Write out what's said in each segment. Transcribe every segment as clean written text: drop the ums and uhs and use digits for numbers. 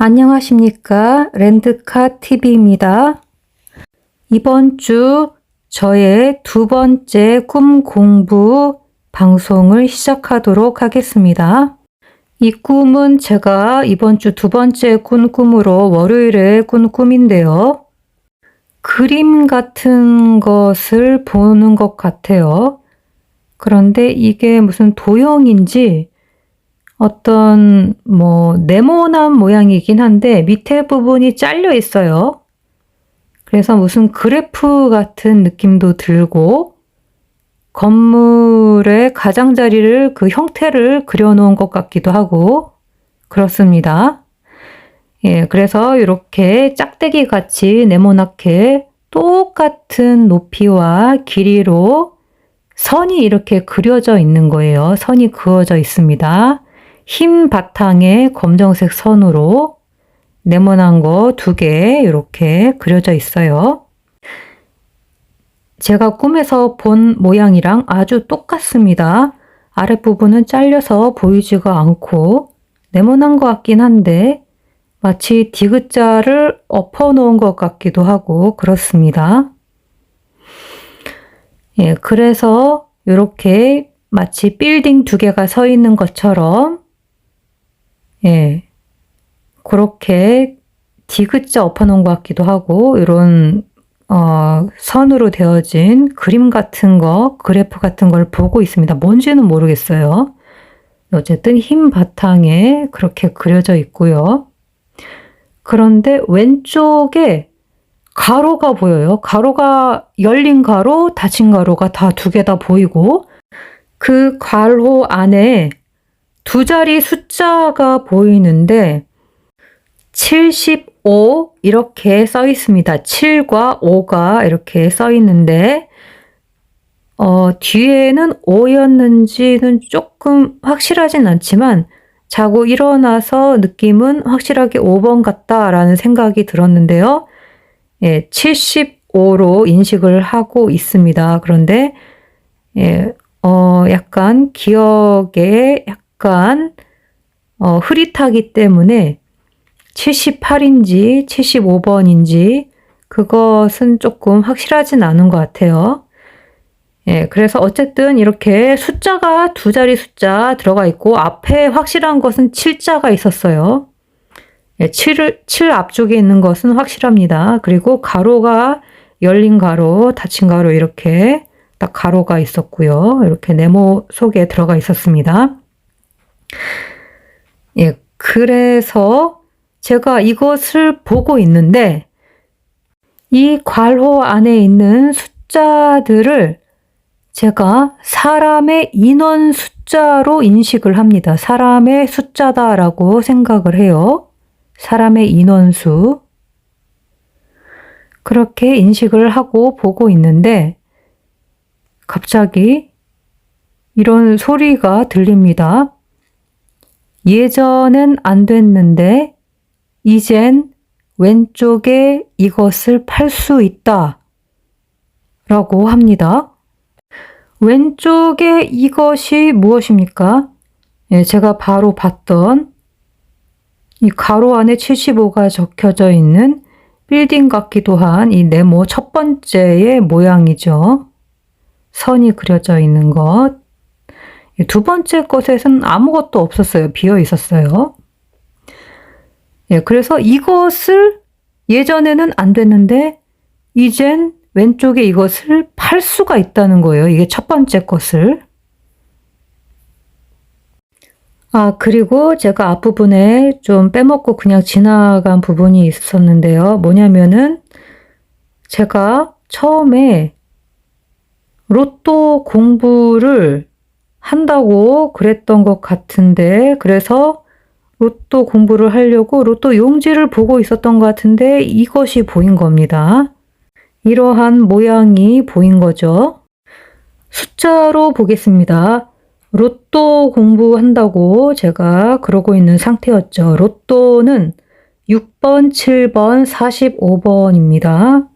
안녕하십니까. 렌드카TV입니다. 이번 주 저의 두 번째 꿈 공부 방송을 시작하도록 하겠습니다. 이 꿈은 제가 이번 주 두 번째 꾼 꿈으로 월요일에 꾼 꿈인데요. 그림 같은 것을 보는 것 같아요. 그런데 이게 무슨 도형인지 어떤 네모난 모양이긴 한데 밑에 부분이 잘려 있어요. 그래서 무슨 그래프 같은 느낌도 들고 건물의 가장자리를 그 형태를 그려놓은 것 같기도 하고 그렇습니다. 그래서 이렇게 짝대기 같이 네모나게 똑같은 높이와 길이로 선이 이렇게 그려져 있는 거예요. 선이 그어져 있습니다. 흰 바탕에 검정색 선으로 네모난 거 2개 이렇게 그려져 있어요. 제가 꿈에서 본 모양이랑 아주 똑같습니다. 아랫부분은 잘려서 보이지가 않고 네모난 것 같긴 한데 마치 디귿자를 엎어 놓은 것 같기도 하고 그렇습니다. 그래서 이렇게 마치 빌딩 2개가 서 있는 것처럼 그렇게 디귿자 엎어놓은 것 같기도 하고 이런 선으로 되어진 그림 같은 거, 그래프 같은 걸 보고 있습니다. 뭔지는 모르겠어요. 어쨌든 흰 바탕에 그렇게 그려져 있고요. 그런데 왼쪽에 가로가 보여요. 가로가 열린 가로, 닫힌 가로가 다 2개 다 보이고 그 괄호 안에 2자리 숫자가 보이는데 75 이렇게 써 있습니다. 7과 5가 이렇게 써 있는데 뒤에는 5였는지는 조금 확실하진 않지만 자고 일어나서 느낌은 확실하게 5번 같다라는 생각이 들었는데요. 75로 인식을 하고 있습니다. 그런데 약간 기억에 약간 흐릿하기 때문에 78인지 75번인지 그것은 조금 확실하진 않은 것 같아요. 그래서 어쨌든 이렇게 숫자가 2자리 숫자 들어가 있고 앞에 확실한 것은 7자가 있었어요. 7 앞쪽에 있는 것은 확실합니다. 그리고 가로가 열린 가로, 닫힌 가로 이렇게 딱 가로가 있었고요. 이렇게 네모 속에 들어가 있었습니다. 그래서 제가 이것을 보고 있는데 이 괄호 안에 있는 숫자들을 제가 사람의 인원 숫자로 인식을 합니다. 사람의 숫자다라고 생각을 해요. 사람의 인원수. 그렇게 인식을 하고 보고 있는데 갑자기 이런 소리가 들립니다. 예전엔 안 됐는데 이젠 왼쪽에 이것을 팔 수 있다 라고 합니다. 왼쪽에 이것이 무엇입니까? 제가 바로 봤던 이 가로 안에 75가 적혀져 있는 빌딩 같기도 한 이 네모 첫 번째의 모양이죠. 선이 그려져 있는 것. 두 번째 것에서는 아무것도 없었어요. 비어 있었어요. 그래서 이것을 예전에는 안 됐는데 이젠 왼쪽에 이것을 팔 수가 있다는 거예요. 이게 첫 번째 것을. 그리고 제가 앞부분에 좀 빼먹고 그냥 지나간 부분이 있었는데요. 뭐냐면은 제가 처음에 로또 공부를 한다고 그랬던 것 같은데 그래서 로또 공부를 하려고 로또 용지를 보고 있었던 것 같은데 이것이 보인 겁니다. 이러한 모양이 보인 거죠. 숫자로 보겠습니다. 로또 공부한다고 제가 그러고 있는 상태였죠. 로또는 6번, 7번, 45번입니다.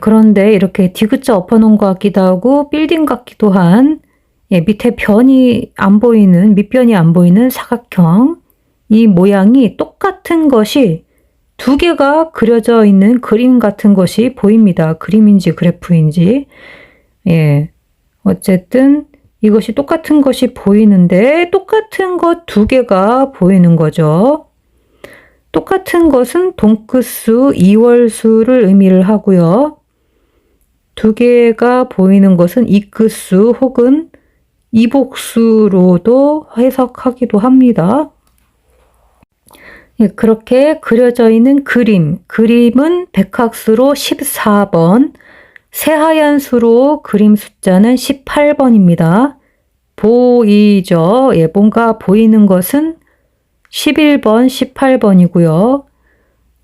그런데 이렇게 디귿자 엎어놓은 것 같기도 하고 빌딩 같기도 한 밑에 변이 안 보이는, 밑변이 안 보이는 사각형 이 모양이 똑같은 것이 두 개가 그려져 있는 그림 같은 것이 보입니다. 그림인지 그래프인지. 예. 어쨌든 이것이 똑같은 것이 보이는데 똑같은 것 두 개가 보이는 거죠. 똑같은 것은 동끝수, 이월수를 의미를 하고요. 두 개가 보이는 것은 이끝수 혹은 이복수로도 해석하기도 합니다. 예, 그렇게 그려져 있는 그림은 백학수로 14번, 새하얀 수로 그림 숫자는 18번입니다. 보이죠? 예, 뭔가 보이는 것은 11번, 18번이고요.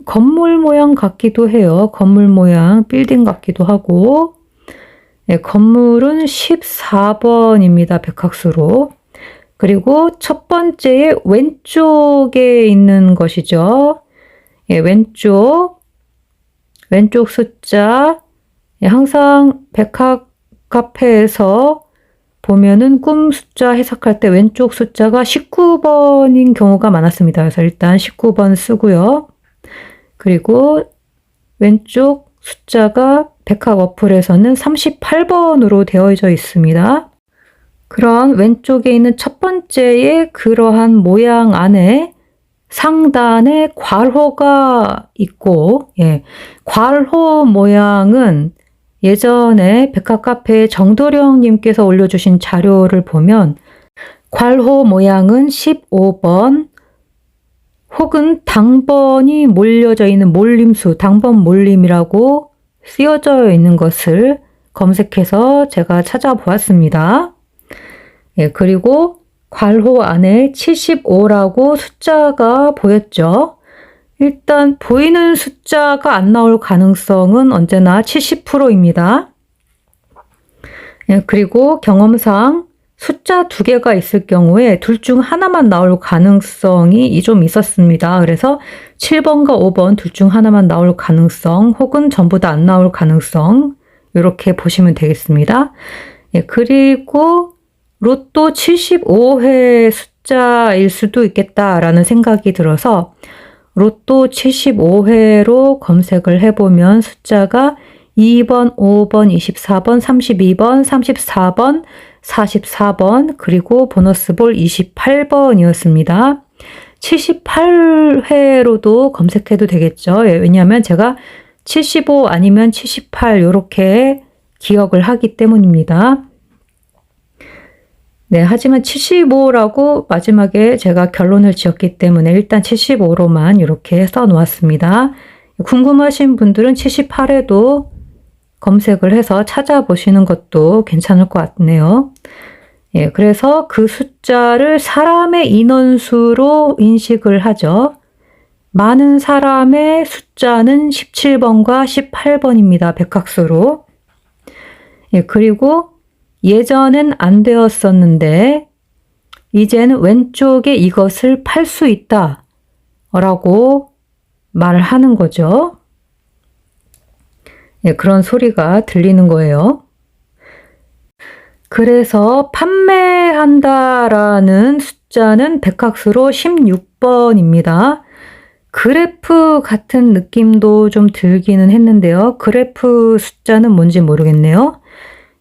건물 모양 같기도 해요. 건물 모양, 빌딩 같기도 하고. 예, 건물은 14번입니다. 백학수로. 그리고 첫 번째에 왼쪽에 있는 것이죠. 예, 왼쪽 숫자. 예, 항상 백학 카페에서 보면은 꿈 숫자 해석할 때 왼쪽 숫자가 19번인 경우가 많았습니다. 그래서 일단 19번 쓰고요. 그리고 왼쪽 숫자가 백학 어플에서는 38번으로 되어져 있습니다. 그런 왼쪽에 있는 첫 번째의 그러한 모양 안에 상단에 괄호가 있고, 예, 괄호 모양은 예전에 백학카페 정도령님께서 올려주신 자료를 보면 괄호 모양은 15번 혹은 당번이 몰려져 있는 몰림수, 당번 몰림이라고 쓰여져 있는 것을 검색해서 제가 찾아보았습니다. 예, 그리고 괄호 안에 75라고 숫자가 보였죠. 일단 보이는 숫자가 안 나올 가능성은 언제나 70%입니다. 예, 그리고 경험상 숫자 두 개가 있을 경우에 둘 중 하나만 나올 가능성이 좀 있었습니다. 그래서 7번과 5번 둘 중 하나만 나올 가능성 혹은 전부 다 안 나올 가능성 이렇게 보시면 되겠습니다. 예, 그리고 로또 75회 숫자일 수도 있겠다라는 생각이 들어서 로또 75회로 검색을 해보면 숫자가 2번, 5번, 24번, 32번, 34번, 44번, 그리고 보너스볼 28번이었습니다. 78회로도 검색해도 되겠죠. 예, 왜냐하면 제가 75 아니면 78 이렇게 기억을 하기 때문입니다. 네, 하지만 75라고 마지막에 제가 결론을 지었기 때문에 일단 75로만 이렇게 써놓았습니다. 궁금하신 분들은 78에도 검색을 해서 찾아보시는 것도 괜찮을 것 같네요. 예, 그래서 그 숫자를 사람의 인원수로 인식을 하죠. 많은 사람의 숫자는 17번과 18번입니다. 백학수로. 예, 그리고 예전엔 안 되었었는데 이제는 왼쪽에 이것을 팔 수 있다 라고 말을 하는 거죠. 예, 그런 소리가 들리는 거예요. 그래서 판매한다라는 숫자는 백학수로 16번입니다. 그래프 같은 느낌도 좀 들기는 했는데요. 그래프 숫자는 뭔지 모르겠네요.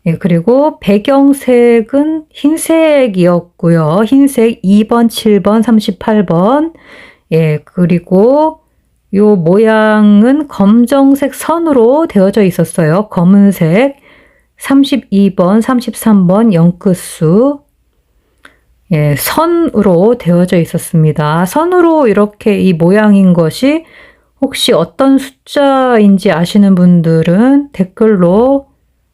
예, 그리고 배경색은 흰색이었고요. 흰색 2번, 7번, 38번. 예, 그리고 요 모양은 검정색 선으로 되어져 있었어요. 검은색 32번, 33번 0끝수. 예, 선으로 되어져 있었습니다. 선으로 이렇게 이 모양인 것이 혹시 어떤 숫자인지 아시는 분들은 댓글로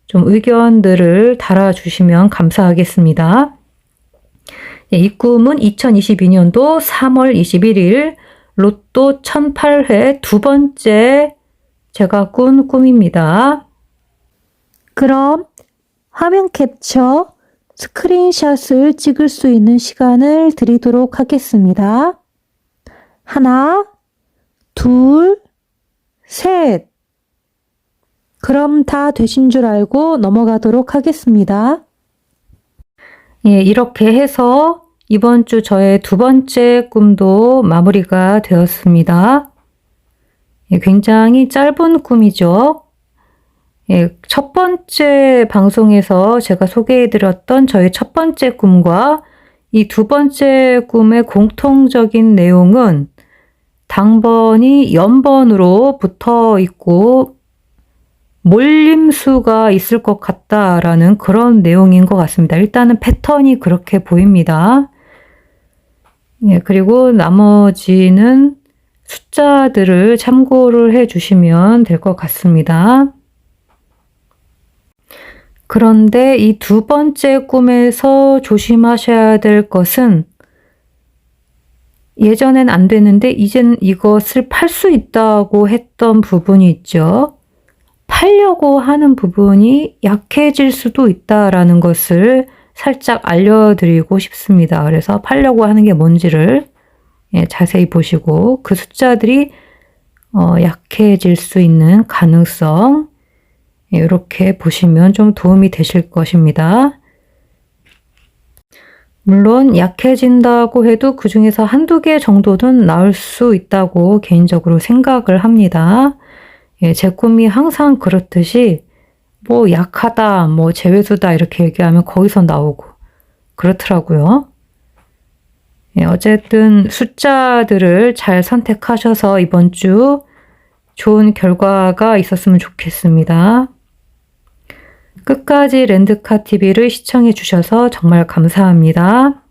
좀 의견들을 달아주시면 감사하겠습니다. 예, 이 꿈은 2022년도 3월 21일 로또 1008회 두 번째 제가 꾼 꿈입니다. 그럼 화면 캡처, 스크린샷을 찍을 수 있는 시간을 드리도록 하겠습니다. 하나, 둘, 셋. 그럼 다 되신 줄 알고 넘어가도록 하겠습니다. 예, 이렇게 해서 이번 주 저의 두 번째 꿈도 마무리가 되었습니다. 예, 굉장히 짧은 꿈이죠. 예, 첫 번째 방송에서 제가 소개해드렸던 저의 첫 번째 꿈과 이 두 번째 꿈의 공통적인 내용은 당번이 연번으로 붙어 있고 몰림수가 있을 것 같다라는 그런 내용인 것 같습니다. 일단은 패턴이 그렇게 보입니다. 예, 그리고 나머지는 숫자들을 참고를 해 주시면 될 것 같습니다. 그런데 이 두 번째 꿈에서 조심하셔야 될 것은 예전엔 안 되는데 이젠 이것을 팔 수 있다고 했던 부분이 있죠. 팔려고 하는 부분이 약해질 수도 있다라는 것을 살짝 알려드리고 싶습니다. 그래서 팔려고 하는 게 뭔지를 자세히 보시고 그 숫자들이 약해질 수 있는 가능성 이렇게 보시면 좀 도움이 되실 것입니다. 물론 약해진다고 해도 그 중에서 한두 개 정도는 나올 수 있다고 개인적으로 생각을 합니다. 예, 제 꿈이 항상 그렇듯이 뭐 약하다, 뭐 제외수다 이렇게 얘기하면 거기서 나오고 그렇더라고요. 예, 어쨌든 숫자들을 잘 선택하셔서 이번 주 좋은 결과가 있었으면 좋겠습니다. 끝까지 랜드카TV를 시청해 주셔서 정말 감사합니다.